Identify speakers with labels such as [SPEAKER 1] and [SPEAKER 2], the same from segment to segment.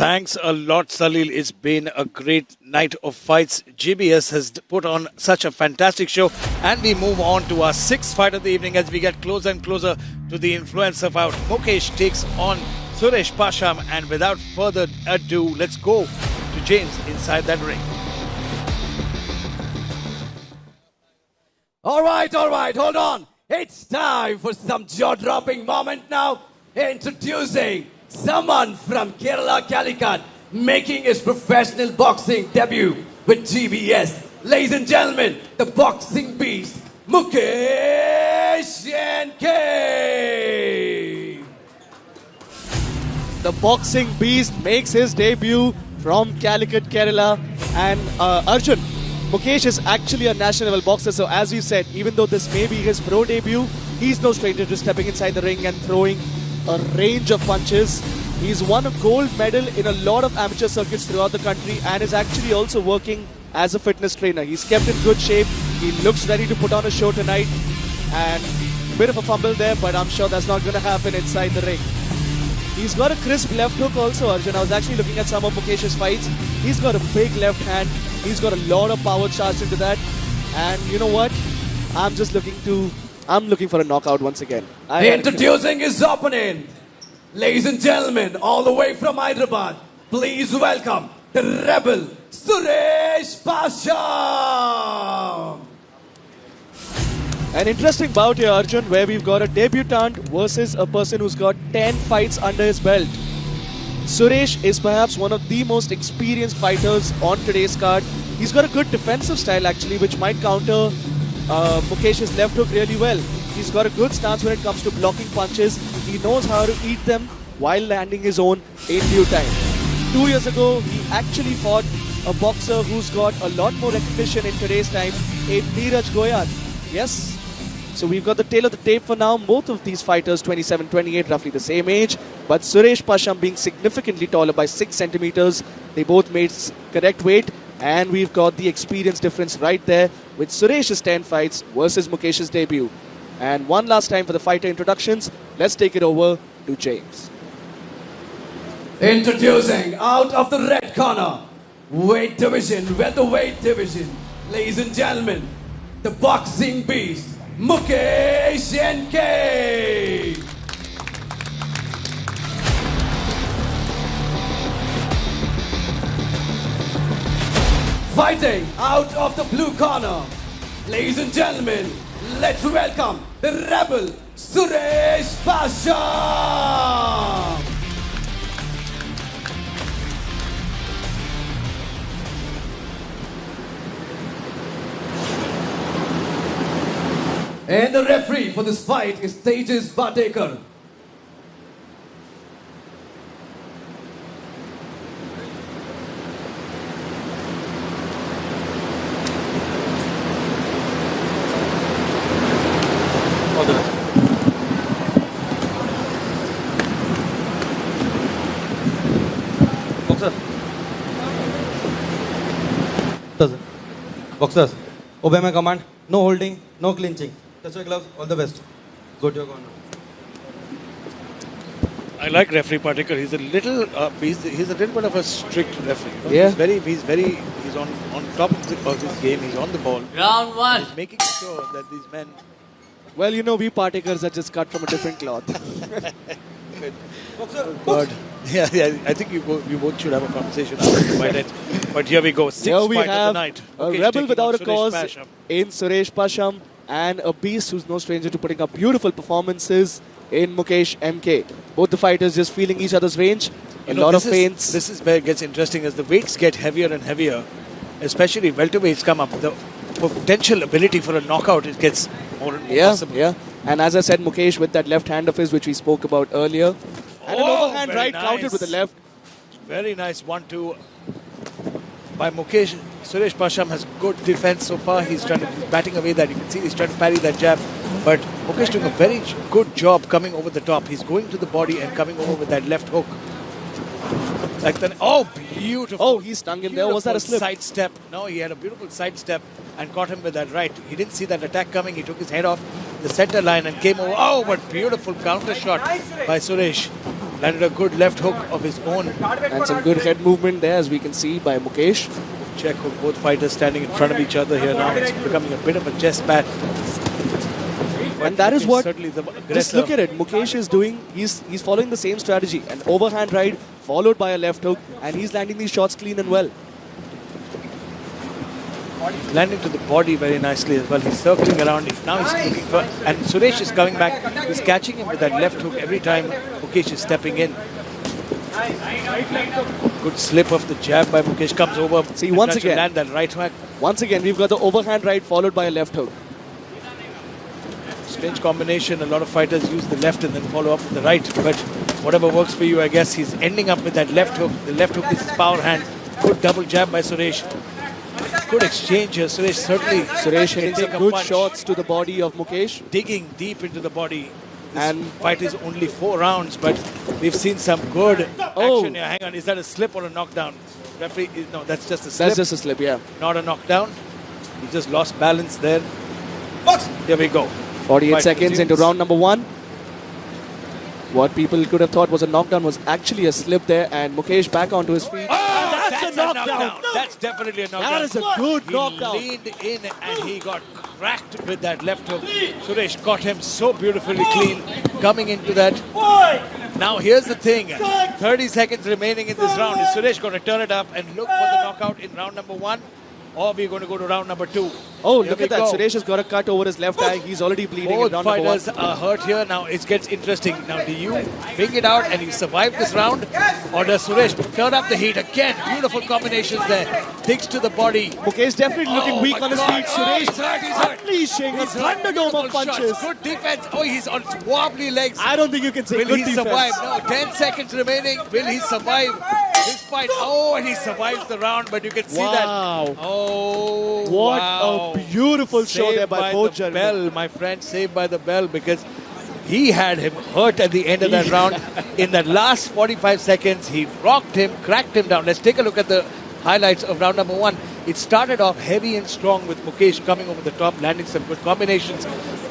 [SPEAKER 1] Thanks a lot, Salil. It's been a great night of fights. GBS has put on such a fantastic show. And we move on to our sixth fight of the evening as we get closer and closer to the influencer bout. Mukesh takes on Suresh Pasham. And without further ado, let's go to James inside that ring.
[SPEAKER 2] All right, hold on. It's time for some jaw-dropping moment now. Introducing someone from Kerala, Calicut, making his professional boxing debut with GBS. Ladies and gentlemen, the boxing beast, Mukesh NK.
[SPEAKER 3] The boxing beast makes his debut from Calicut, Kerala. And Arjun, Mukesh is actually a national level boxer. So as you said, even though this may be his pro debut, he's no stranger to stepping inside the ring and throwing a range of punches. He's won a gold medal in a lot of amateur circuits throughout the country and is actually also working as a fitness trainer. He's kept in good shape. He looks ready to put on a show tonight. And a bit of a fumble there, but I'm sure that's not going to happen inside the ring. He's got a crisp left hook also, Arjun. I was actually looking at some of Mukesh's fights. He's got a big left hand. He's got a lot of power charged into that. And you know what? I'm looking for a knockout once again.
[SPEAKER 2] Introducing his opponent. Ladies and gentlemen, all the way from Hyderabad, please welcome the rebel, Suresh Pasham.
[SPEAKER 3] An interesting bout here, Arjun, where we've got a debutant versus a person who's got 10 fights under his belt. Suresh is perhaps one of the most experienced fighters on today's card. He's got a good defensive style actually, which might counter Mukesh's left hook really well. He's got a good stance when it comes to blocking punches. He knows how to eat them while landing his own in due time. 2 years ago, he actually fought a boxer who's got a lot more recognition in today's time, in Neeraj Goyal. Yes. So we've got the tail of the tape for now. Both of these fighters, 27, 28, roughly the same age. But Suresh Pasham being significantly taller by 6 centimeters. They both made correct weight. And we've got the experience difference right there with Suresh's 10 fights versus Mukesh's debut. And one last time for the fighter introductions. Let's take it over to James.
[SPEAKER 2] Introducing out of the red corner, welterweight division. Ladies and gentlemen, the boxing beast, Mukesh NK. Fighting out of the blue corner, ladies and gentlemen, let's welcome the rebel, Suresh Pasham. And the referee for this fight is Tejas Bhatekar.
[SPEAKER 4] Boxers, obey my command. No holding, no clinching. Touch your gloves. All the best. Go to your corner.
[SPEAKER 1] I like referee Patekar. He's a little he's a little bit of a strict referee. You know?
[SPEAKER 3] Yeah.
[SPEAKER 1] He's on top of his game. He's on the ball.
[SPEAKER 5] Round one.
[SPEAKER 1] He's making sure that these men.
[SPEAKER 3] Well, you know, we Patekars are just cut from a different cloth.
[SPEAKER 4] Boxer,
[SPEAKER 1] God. Yeah, I think you both should have a conversation after the fight. But here we go. Sixth fight of the night.
[SPEAKER 3] A
[SPEAKER 1] Mukesh
[SPEAKER 3] rebel
[SPEAKER 1] taking
[SPEAKER 3] without
[SPEAKER 1] on
[SPEAKER 3] a
[SPEAKER 1] Suresh
[SPEAKER 3] cause
[SPEAKER 1] Pasham.
[SPEAKER 3] in Suresh Pasham, and a beast who's no stranger to putting up beautiful performances in Mukesh MK. Both the fighters just feeling each other's range. A lot of feints.
[SPEAKER 1] This is where it gets interesting as the weights get heavier and heavier, especially welterweights come up. The potential ability for a knockout, it gets more and more possible.
[SPEAKER 3] Yeah. And as I said, Mukesh with that left hand of his, which we spoke about earlier. And an overhand
[SPEAKER 1] very
[SPEAKER 3] right countered
[SPEAKER 1] nice.
[SPEAKER 3] with the left.
[SPEAKER 1] Very nice 1-2 by Mukesh. Suresh Pasham has good defense so far. He's batting away that. You can see he's trying to parry that jab. But Mukesh doing a very good job coming over the top. He's going to the body and coming over with that left hook. Like that. Oh, beautiful.
[SPEAKER 3] Oh, he stung him there. Was that a slip?
[SPEAKER 1] Side step. No, he had a beautiful side step and caught him with that right. He didn't see that attack coming. He took his head off the center line and came over. Oh, but beautiful counter shot by Suresh. Landed a good left hook of his own.
[SPEAKER 3] And some good head movement there, as we can see, by Mukesh.
[SPEAKER 1] Check hook, both fighters standing in front of each other here now. It's becoming a bit of a chess match.
[SPEAKER 3] And that is what,
[SPEAKER 1] certainly the
[SPEAKER 3] just
[SPEAKER 1] aggressor.
[SPEAKER 3] look at it, Mukesh is doing, he's following the same strategy. An overhand right followed by a left hook, and he's landing these shots clean and well.
[SPEAKER 1] Landing to the body very nicely as well. He's circling around. Now he's looking for... And Suresh is coming back. He's catching him with that left hook every time Mukesh is stepping in. Good slip of the jab by Mukesh. Comes over.
[SPEAKER 3] See, once
[SPEAKER 1] tries to
[SPEAKER 3] again.
[SPEAKER 1] land that right whack.
[SPEAKER 3] Once again, we've got the overhand right followed by a left hook.
[SPEAKER 1] Strange combination. A lot of fighters use the left and then follow up with the right. But whatever works for you, I guess. He's ending up with that left hook. The left hook is his power hand. Good double jab by Suresh. Good exchange here. Suresh certainly...
[SPEAKER 3] Suresh hitting
[SPEAKER 1] take
[SPEAKER 3] some
[SPEAKER 1] a
[SPEAKER 3] good
[SPEAKER 1] punch.
[SPEAKER 3] shots to the body of Mukesh.
[SPEAKER 1] Digging deep into the body. This
[SPEAKER 3] And-
[SPEAKER 1] fight is only 4 rounds, but we've seen some good action here. Hang on, is that a slip or a knockdown? Referee, no, that's just a slip,
[SPEAKER 3] That's just a slip, yeah.
[SPEAKER 1] not a knockdown. He just lost balance there. Here we go.
[SPEAKER 3] 48
[SPEAKER 1] Fight
[SPEAKER 3] seconds
[SPEAKER 1] resumes.
[SPEAKER 3] into round number 1. What people could have thought was a knockdown was actually a slip there, and Mukesh back onto his feet.
[SPEAKER 1] Oh,
[SPEAKER 3] that's a knockdown.
[SPEAKER 1] That's definitely a knockdown.
[SPEAKER 3] That is a good
[SPEAKER 1] He
[SPEAKER 3] knockdown.
[SPEAKER 1] leaned in and he got cracked with that left hook. Suresh caught him so beautifully clean coming into that. Now here's the thing. 30 seconds remaining in this round. Is Suresh going to turn it up and look for the knockout in round number 1? Or are we going to go to round number 2?
[SPEAKER 3] Oh,
[SPEAKER 1] Here
[SPEAKER 3] look
[SPEAKER 1] we
[SPEAKER 3] at that.
[SPEAKER 1] go.
[SPEAKER 3] Suresh has got a cut over his left eye. He's already bleeding in
[SPEAKER 1] Both
[SPEAKER 3] round number 1.
[SPEAKER 1] fighters are hurt here. Now it gets interesting. Now do you bring it out and you survive this round? Or does Suresh turn up the heat? Again, beautiful combinations there. Digs to the body.
[SPEAKER 3] Mukesh definitely looking
[SPEAKER 1] Oh
[SPEAKER 3] weak
[SPEAKER 1] my
[SPEAKER 3] on his
[SPEAKER 1] God.
[SPEAKER 3] feet.
[SPEAKER 1] Oh,
[SPEAKER 3] Suresh
[SPEAKER 1] he's hurt, he's hurt.
[SPEAKER 3] unleashing a
[SPEAKER 1] He's hurt.
[SPEAKER 3] thunderdome
[SPEAKER 1] Beautiful
[SPEAKER 3] of punches.
[SPEAKER 1] shots. Good defense. Oh, he's on wobbly legs.
[SPEAKER 3] I don't think you can say
[SPEAKER 1] Will
[SPEAKER 3] good
[SPEAKER 1] he
[SPEAKER 3] defense.
[SPEAKER 1] survive? No, 10 seconds remaining. Will he survive this fight? Oh, and he survives the round, but you can see that.
[SPEAKER 3] Wow.
[SPEAKER 1] Oh,
[SPEAKER 3] What
[SPEAKER 1] wow.
[SPEAKER 3] a beautiful show
[SPEAKER 1] Saved
[SPEAKER 3] there by both
[SPEAKER 1] the
[SPEAKER 3] gentlemen.
[SPEAKER 1] bell, my friend, saved by the bell, because he had him hurt at the end of that round. In that last 45 seconds, he rocked him, cracked him down. Let's take a look at the highlights of round number 1. It started off heavy and strong with Mukesh coming over the top, landing some good combinations.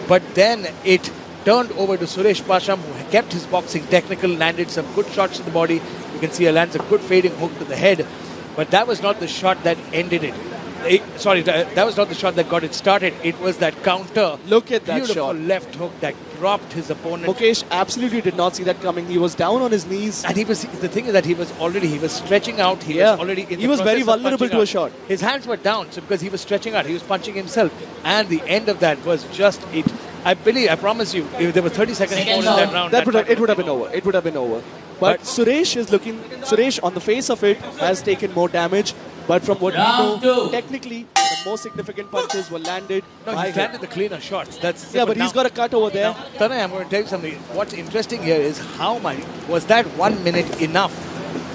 [SPEAKER 1] But then it turned over to Suresh Pasham, who kept his boxing technical, landed some good shots to the body. You can see he lands a good fading hook to the head. But that was not the shot that ended it. That was not the shot that got it started. It was that counter.
[SPEAKER 3] Look at that
[SPEAKER 1] Beautiful
[SPEAKER 3] shot.
[SPEAKER 1] left hook that dropped his opponent.
[SPEAKER 3] Mukesh absolutely did not see that coming. He was down on his knees.
[SPEAKER 1] And the thing is that he was stretching out. He was already in
[SPEAKER 3] He
[SPEAKER 1] the
[SPEAKER 3] was very
[SPEAKER 1] process of
[SPEAKER 3] vulnerable
[SPEAKER 1] punching
[SPEAKER 3] to a
[SPEAKER 1] out.
[SPEAKER 3] shot.
[SPEAKER 1] His hands were down, so because he was stretching out, he was punching himself. And the end of that was just it. I promise you, if there were 30 seconds more in that round,
[SPEAKER 3] It would
[SPEAKER 1] fight
[SPEAKER 3] have been over. It would have been over. But Suresh on the face of it has taken more damage. But from what we know, technically, the most significant punches were landed
[SPEAKER 1] No,
[SPEAKER 3] by
[SPEAKER 1] he's
[SPEAKER 3] him.
[SPEAKER 1] landed the cleaner shots. That's
[SPEAKER 3] But he's got a cut over there.
[SPEAKER 1] Now, Tanay, I'm going to tell you something. What's interesting here is how much was that 1 minute enough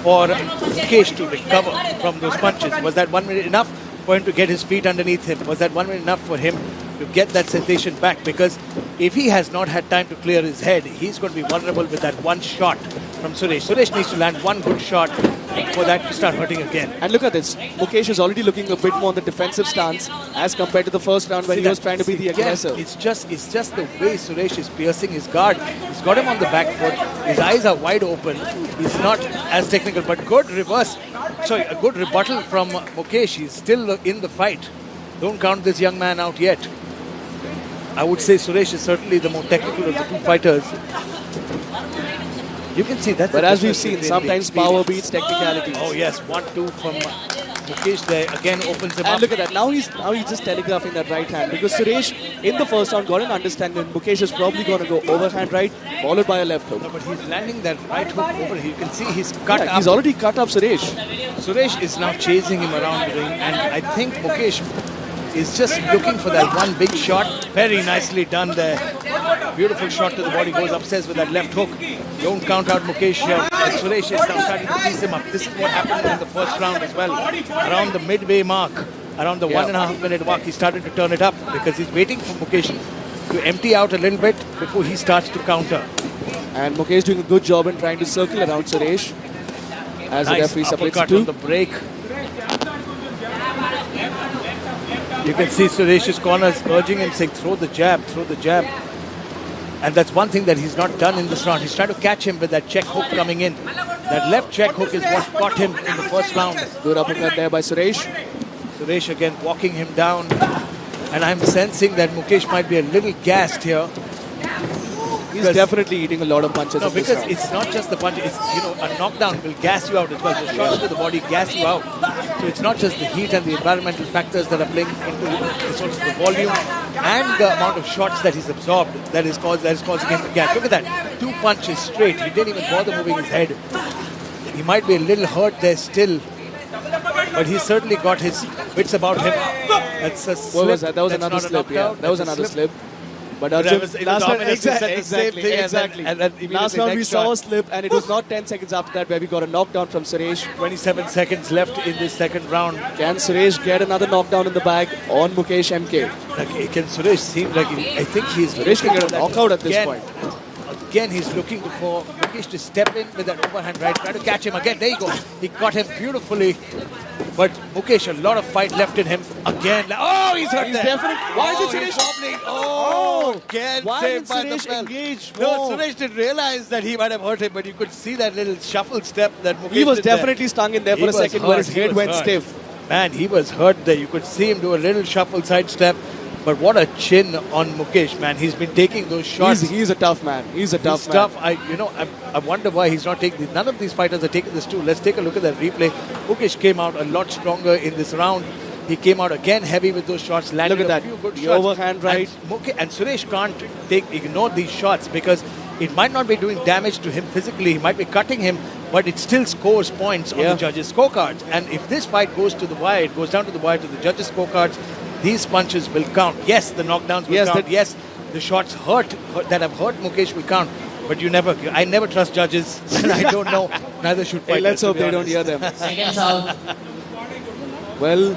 [SPEAKER 1] for Mukesh to recover from those punches? Was that 1 minute enough for him to get his feet underneath him? Was that 1 minute enough for him to get that sensation back? Because if he has not had time to clear his head, he's going to be vulnerable with that one shot from Suresh. Suresh needs to land one good shot for that to start hurting again.
[SPEAKER 3] And look at this. Mukesh is already looking a bit more on the defensive stance as compared to the first round when he was trying to be the aggressor.
[SPEAKER 1] It's just the way Suresh is piercing his guard. He's got him on the back foot. His eyes are wide open. He's not as technical, but good reverse. Sorry, a good rebuttal from Mukesh. He's still in the fight. Don't count this young man out yet. I would say Suresh is certainly the more technical of the two fighters. You can see that.
[SPEAKER 3] But as we've seen, sometimes power beats technicalities.
[SPEAKER 1] Oh yes, 1-2 from Mukesh there again opens him
[SPEAKER 3] And
[SPEAKER 1] up.
[SPEAKER 3] look at that. Now he's just telegraphing that right hand because Suresh in the first round got an understanding. Mukesh is probably going to go overhand right followed by a left hook.
[SPEAKER 1] No, but he's landing that right hook over. You can see he's cut up.
[SPEAKER 3] He's already cut up Suresh.
[SPEAKER 1] Suresh is now chasing him around the ring, and I think Mukesh is just looking for that one big shot. Very nicely done there. Beautiful shot to the body, goes upstairs with that left hook. Don't count out Mukesh here. And Suresh is now starting to piece him up. This is what happened in the first round as well. Around the midway mark, around the 1.5 minute mark, he started to turn it up because he's waiting for Mukesh to empty out a little bit before he starts to counter.
[SPEAKER 3] And Mukesh doing a good job in trying to circle around Suresh as the
[SPEAKER 1] Nice
[SPEAKER 3] referee separates
[SPEAKER 1] uppercut
[SPEAKER 3] two.
[SPEAKER 1] on the break. You can see Suresh's corners urging him, saying, throw the jab, throw the jab. And that's one thing that he's not done in this round. He's trying to catch him with that check hook coming in. That left check hook is what got him in the first round.
[SPEAKER 3] Good uppercut there by Suresh.
[SPEAKER 1] Suresh again walking him down. And I'm sensing that Mukesh might be a little gassed here.
[SPEAKER 3] He's definitely eating a lot of punches.
[SPEAKER 1] No,
[SPEAKER 3] in this
[SPEAKER 1] because
[SPEAKER 3] round.
[SPEAKER 1] it's not just the punch. It's, a knockdown will gas you out as well. The shots to the body gas you out. So it's not just the heat and the environmental factors that are playing into the volume and the amount of shots that he's absorbed that is causing him to gas. Look at that. 2 punches straight. He didn't even bother moving his head. He might be a little hurt there still. But he's certainly got his wits about him. That's a slip.
[SPEAKER 3] What was that? That was
[SPEAKER 1] That's
[SPEAKER 3] another
[SPEAKER 1] not a
[SPEAKER 3] slip. Yeah,
[SPEAKER 1] knockout.
[SPEAKER 3] that was
[SPEAKER 1] That's a
[SPEAKER 3] another slip. But
[SPEAKER 1] But
[SPEAKER 3] Arjun,
[SPEAKER 1] it was
[SPEAKER 3] last round,
[SPEAKER 1] dominant. He said the same
[SPEAKER 3] exactly.
[SPEAKER 1] thing and then immediately
[SPEAKER 3] Last round we
[SPEAKER 1] next
[SPEAKER 3] saw a
[SPEAKER 1] round.
[SPEAKER 3] slip, and it was not 10 seconds after that where we got a knockdown from Suresh.
[SPEAKER 1] 27 seconds left in this second round.
[SPEAKER 3] Can Suresh get another knockdown in the bag on Mukesh MK?
[SPEAKER 1] Like, can Suresh seem like I think he's
[SPEAKER 3] Suresh can get a
[SPEAKER 1] that
[SPEAKER 3] knockout at this
[SPEAKER 1] again.
[SPEAKER 3] point.
[SPEAKER 1] Again, he's looking for Mukesh to step in with that overhand right, try to catch him again. There you go. He caught him beautifully. But Mukesh, a lot of fight left in him. Again. Oh, he's hurt
[SPEAKER 3] He's
[SPEAKER 1] there.
[SPEAKER 3] definitely. Why is it
[SPEAKER 1] he's
[SPEAKER 3] Suresh?
[SPEAKER 1] wobbling. Oh, again.
[SPEAKER 3] Why
[SPEAKER 1] saved
[SPEAKER 3] didn't
[SPEAKER 1] by the
[SPEAKER 3] Suresh
[SPEAKER 1] bell.
[SPEAKER 3] engage
[SPEAKER 1] No,
[SPEAKER 3] more?
[SPEAKER 1] Suresh didn't realize that he might have hurt him, but you could see that little shuffle step that Mukesh
[SPEAKER 3] He was
[SPEAKER 1] did there.
[SPEAKER 3] definitely stung in there
[SPEAKER 1] He
[SPEAKER 3] for a
[SPEAKER 1] was
[SPEAKER 3] second where his
[SPEAKER 1] hurt, he
[SPEAKER 3] head
[SPEAKER 1] was
[SPEAKER 3] went
[SPEAKER 1] hurt.
[SPEAKER 3] stiff.
[SPEAKER 1] Man, he was hurt there. You could see him do a little shuffle side step. But what a chin on Mukesh, man. He's been taking those shots.
[SPEAKER 3] He's a tough man. He's a tough
[SPEAKER 1] He's
[SPEAKER 3] man.
[SPEAKER 1] tough. I wonder why he's not taking. None of these fighters are taking this too. Let's take a look at that replay. Mukesh came out a lot stronger in this round. He came out again heavy with those shots. Landed
[SPEAKER 3] Look at
[SPEAKER 1] a
[SPEAKER 3] that.
[SPEAKER 1] few good
[SPEAKER 3] The
[SPEAKER 1] shots.
[SPEAKER 3] overhand right.
[SPEAKER 1] And Suresh can't ignore these shots because it might not be doing damage to him physically. He might be cutting him, but it still scores points on the judges' scorecards. And if this fight goes to the wire, it goes down to the wire to the judges' scorecards. These punches will count. Yes, the knockdowns will count. Yes, the shots that have hurt Mukesh will count. But I never trust judges, and I don't know. Neither should fighters.
[SPEAKER 3] Hey, let's
[SPEAKER 1] to
[SPEAKER 3] hope
[SPEAKER 1] be
[SPEAKER 3] they don't
[SPEAKER 1] honest.
[SPEAKER 3] hear them.
[SPEAKER 5] Seconds out.
[SPEAKER 3] Well,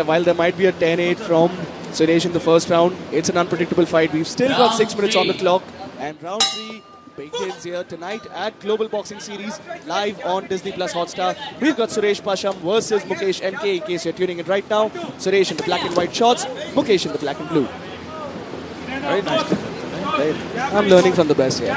[SPEAKER 3] while there might be a 10-8 from Suresh in the first round, it's an unpredictable fight. We've still got
[SPEAKER 5] Round
[SPEAKER 3] 6 minutes on the
[SPEAKER 5] three.
[SPEAKER 3] clock. And round 3 begins here tonight at Global Boxing Series, live on Disney Plus Hotstar. We've got Suresh Pasham versus Mukesh MK. In case you're tuning in right now, Suresh in the black and white shorts, Mukesh in the black and blue.
[SPEAKER 1] Very nice.
[SPEAKER 3] I'm learning from the best here.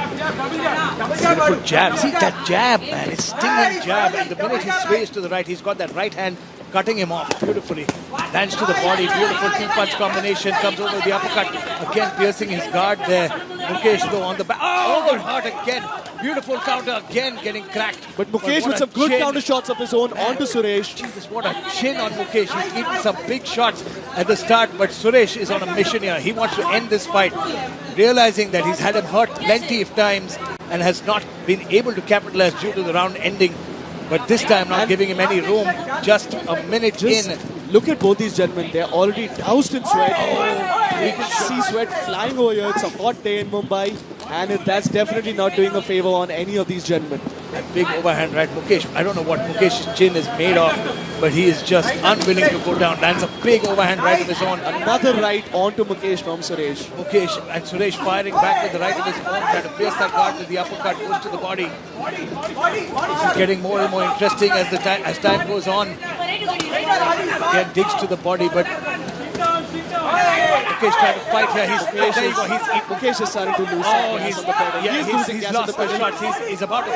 [SPEAKER 1] Beautiful jab. See that jab, man. It's stinging jab. And the minute he sways to the right, he's got that right hand cutting him off beautifully. Lands to the body. Beautiful two-punch combination. Comes over the uppercut. Again, piercing his guard there. Mukesh, though, on the back. Oh, got hurt again. Beautiful counter. Again, getting cracked.
[SPEAKER 3] But Mukesh
[SPEAKER 1] what
[SPEAKER 3] with
[SPEAKER 1] a
[SPEAKER 3] some good
[SPEAKER 1] chin.
[SPEAKER 3] counter shots of his own onto Suresh.
[SPEAKER 1] Jesus, what a chin on Mukesh. He's eaten some big shots at the start, but Suresh is on a mission here. He wants to end this fight, realizing that he's had him hurt plenty of times and has not been able to capitalize due to the round ending. But this time not giving him any room, just a minute in.
[SPEAKER 3] Look at both these gentlemen. They're already doused in sweat. You can see sweat flying over here. It's a hot day in Mumbai. And that's definitely not doing a favor on any of these gentlemen.
[SPEAKER 1] That big overhand right, Mukesh. I don't know what Mukesh's chin is made of, but he is just unwilling to go down. Lands a big overhand right of his own.
[SPEAKER 3] Another right onto Mukesh from Suresh.
[SPEAKER 1] Mukesh and Suresh firing back with the right of his own, trying to pierce that guard with the uppercut, goes to the body. This is getting more and more interesting as time goes on. Again, digs to the body, but Mukesh trying to fight here.
[SPEAKER 3] Mukesh is starting to lose.
[SPEAKER 1] He's lost the shots. He's about to.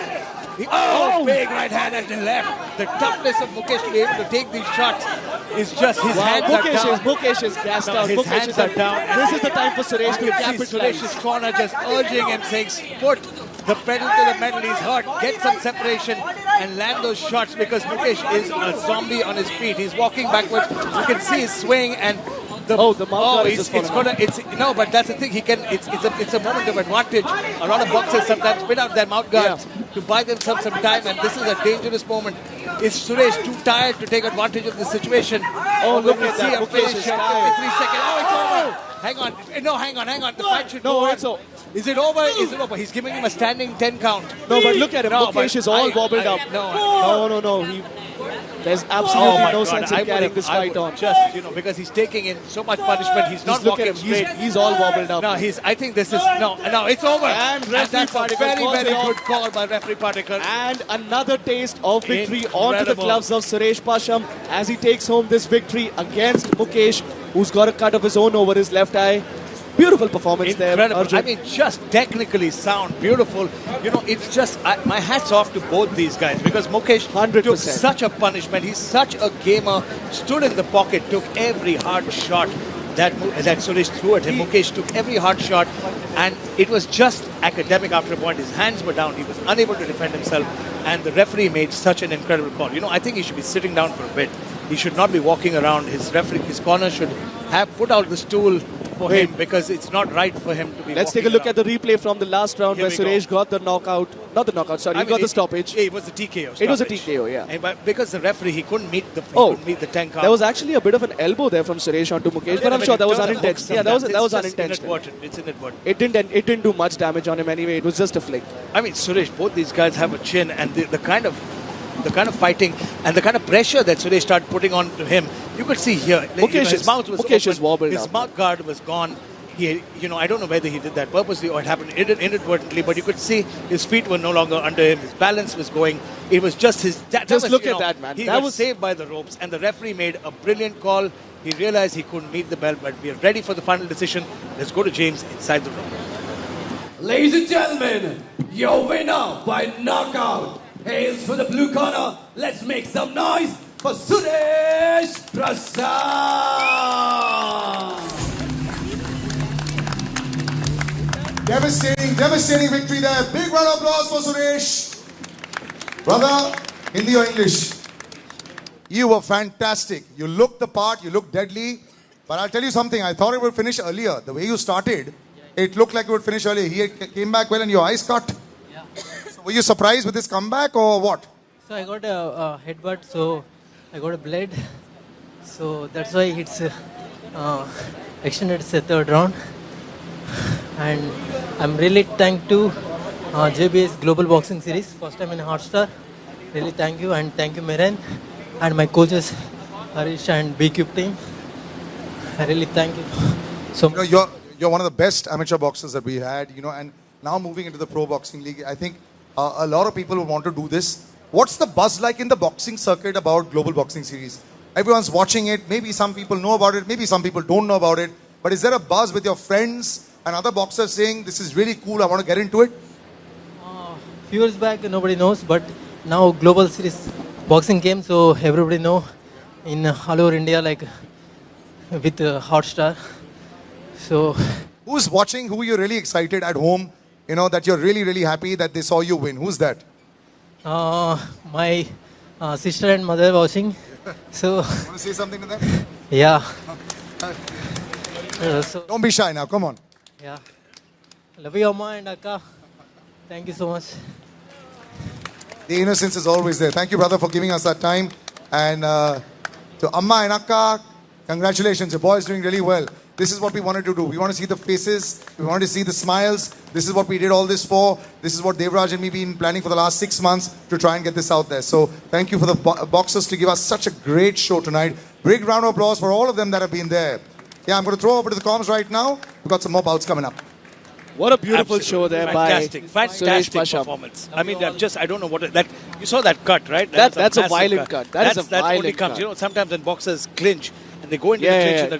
[SPEAKER 1] Big right hand and the left. The toughness of Mukesh to be able to take these shots is just his hands are down.
[SPEAKER 3] Mukesh is gassed
[SPEAKER 1] No,
[SPEAKER 3] out.
[SPEAKER 1] his
[SPEAKER 3] Mukesh
[SPEAKER 1] hands
[SPEAKER 3] is
[SPEAKER 1] are down.
[SPEAKER 3] This is the time for Suresh to
[SPEAKER 1] You can see
[SPEAKER 3] capitalize.
[SPEAKER 1] Suresh's corner just urging him, saying, put the pedal to the metal. He's hurt. Get some separation and land those shots because Mukesh is a zombie on his feet. He's walking backwards. You can see his swing and the
[SPEAKER 3] mouth guard is just falling
[SPEAKER 1] no, but that's the thing. It's a moment of advantage. A lot of boxers sometimes spit out their mouth guards to buy themselves some time, and this is a dangerous moment. Is Suresh too tired to take advantage of the situation?
[SPEAKER 3] Look at that. Mukesh is tired.
[SPEAKER 1] 53 seconds. Oh, it's over. Hang on. No, hang on. The fight should
[SPEAKER 3] No,
[SPEAKER 1] go on.
[SPEAKER 3] it's over.
[SPEAKER 1] Is it over? Is it over? He's giving him a standing 10 count.
[SPEAKER 3] No, but look at him.
[SPEAKER 1] No,
[SPEAKER 3] Mukesh
[SPEAKER 1] but
[SPEAKER 3] is all wobbled up.
[SPEAKER 1] No.
[SPEAKER 3] There's absolutely no sense in carrying this fight on.
[SPEAKER 1] Just, because he's taking in so much punishment. He's not
[SPEAKER 3] Just look
[SPEAKER 1] walking
[SPEAKER 3] at him.
[SPEAKER 1] straight.
[SPEAKER 3] He's all wobbled up.
[SPEAKER 1] No, I think this is no, it's over.
[SPEAKER 3] And referee
[SPEAKER 1] that's a
[SPEAKER 3] Patekar
[SPEAKER 1] very,
[SPEAKER 3] calls
[SPEAKER 1] very
[SPEAKER 3] it off.
[SPEAKER 1] good call by referee Patekar.
[SPEAKER 3] And another taste of victory onto the
[SPEAKER 1] Incredible.
[SPEAKER 3] gloves of Suresh Pasham as he takes home this victory against Mukesh, who's got a cut of his own over his left eye. Beautiful performance
[SPEAKER 1] Incredible.
[SPEAKER 3] there, Arjun.
[SPEAKER 1] I mean, just technically sound, beautiful. You know, it's just, my hat's off to both these guys because Mukesh
[SPEAKER 3] 100%.
[SPEAKER 1] took such a punishment. He's such a gamer, stood in the pocket, took every hard shot that Suresh threw at him. Mukesh took every hard shot, and it was just academic after a point. His hands were down. He was unable to defend himself, and the referee made such an incredible call. You know, I think he should be sitting down for a bit. He should not be walking around. His corner should have put out the stool for him because it's not right for him to be.
[SPEAKER 3] Let's take a look at the replay from the last round where Suresh got the knockout. Not the knockout, sorry. He got the stoppage.
[SPEAKER 1] It was a TKO.
[SPEAKER 3] It was a TKO, yeah.
[SPEAKER 1] But because the referee, he couldn't meet the 10 count.
[SPEAKER 3] There was actually a bit of an elbow there from Suresh onto Mukesh, but I'm sure that was unintentional. Yeah, that was unintentional.
[SPEAKER 1] It's inadvertent.
[SPEAKER 3] It didn't do much damage on him anyway. It was just a flick.
[SPEAKER 1] I mean, Suresh, both these guys have a chin, and the kind of fighting and the kind of pressure that Suresh started putting on to him, you could see here. His mouth was open, his mouth guard was gone. He, I don't know whether he did that purposely or it happened inadvertently, but you could see his feet were no longer under him. His balance was going. It was just his.
[SPEAKER 3] Look at that, man.
[SPEAKER 1] He was saved by the ropes, and the referee made a brilliant call. He realized he couldn't meet the bell, but we are ready for the final decision. Let's go to James inside the ring.
[SPEAKER 2] Ladies and gentlemen, your winner by knockout hails from the blue corner. Let's make some noise for Suresh Prasad.
[SPEAKER 5] Devastating victory there. Big round of applause for Suresh. Brother, Hindi or English? You were fantastic. You looked the part, you looked deadly. But I'll tell you something, I thought it would finish earlier. The way you started, it looked like it would finish earlier. He came back well and your eyes cut.
[SPEAKER 6] Yeah.
[SPEAKER 5] So were you surprised with this comeback or what?
[SPEAKER 6] So I got a headbutt, so I got a blade. So that's why it's extended the third round. And I'm really thankful to JBS Global Boxing Series, first time in Hotstar. Really thank you, and thank you Meren and my coaches Harish and BCube team. I really thank you so much.
[SPEAKER 5] You're one of the best amateur boxers that we had, and now moving into the pro boxing league, I think a lot of people will want to do this. What's the buzz like in the boxing circuit about Global Boxing Series? Everyone's watching it. Maybe some people know about it. Maybe some people don't know about it. But is there a buzz with your friends and other boxers saying, this is really cool, I want to get into it?
[SPEAKER 6] Few years back, nobody knows, but now Global Series boxing came, so everybody know in all over India, like with Hotstar. So,
[SPEAKER 5] who's watching? Who are you really excited at home? That you're really, really happy that they saw you win. Who's that?
[SPEAKER 6] My sister and mother watching. So,
[SPEAKER 5] Want to say something to them?
[SPEAKER 6] Yeah.
[SPEAKER 5] Don't be shy now. Come on.
[SPEAKER 6] Yeah. Love you, Amma and Akka. Thank you so much.
[SPEAKER 5] The innocence is always there. Thank you, brother, for giving us that time. And to Amma and Akka, congratulations. Your boy's doing really well. This is what we wanted to do. We want to see the faces. We wanted to see the smiles. This is what we did all this for. This is what Devraj and me been planning for the last 6 months to try and get this out there. So thank you for the boxers to give us such a great show tonight. Big round of applause for all of them that have been there. Yeah, I'm going to throw over to the comms right now. We've got some more bouts coming up.
[SPEAKER 3] What a beautiful show there
[SPEAKER 1] fantastic performance. I mean, I don't know what that. You saw that cut, right?
[SPEAKER 3] That's a violent cut. That is a violent cut.
[SPEAKER 1] Sometimes when boxers clinch and they go into the clinch.